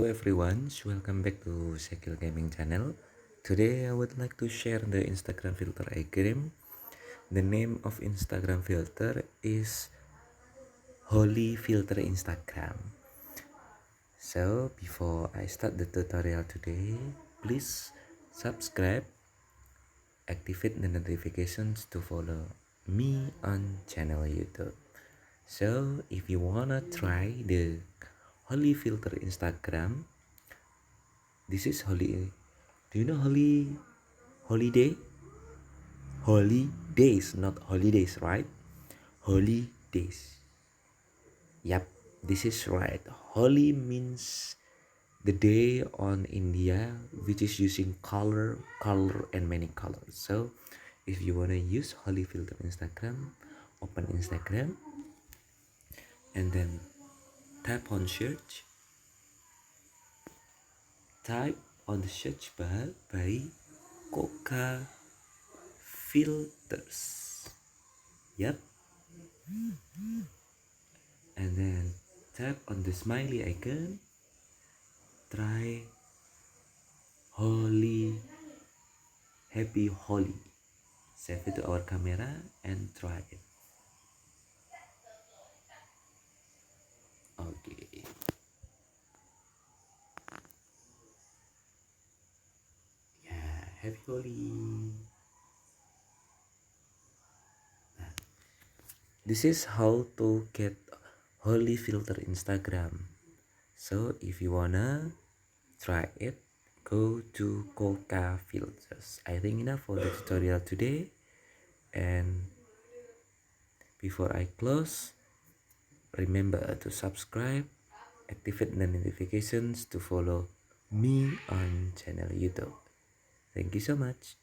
everyone, welcome back to Sekil Gaming channel. Today I would like to share the Instagram filter I cream. The name of Instagram filter is Holi filter Instagram. So before I start the tutorial today, please subscribe, activate the notifications to follow me on channel YouTube. So if you wanna try the Holi filter Instagram, this is Holi. Do you know holiday? Holidays, not holidays, right? Holidays. Yep, this is right. Holi means the day on India which is using color and many colors. So if you wanna use Holi filter Instagram, open Instagram and then tap on search. Type on the search bar by Coca filters. Yep. And then tap on the smiley icon. Try Holi. Happy Holi. Save it to our camera and try it. Okay. Yeah, happy Holi. This is how to get Holi filter Instagram. So if you wanna try it, go to Coca filters. I think enough for the tutorial today. And before I close, remember to subscribe, activate the notifications to follow me on channel YouTube. Thank you so much.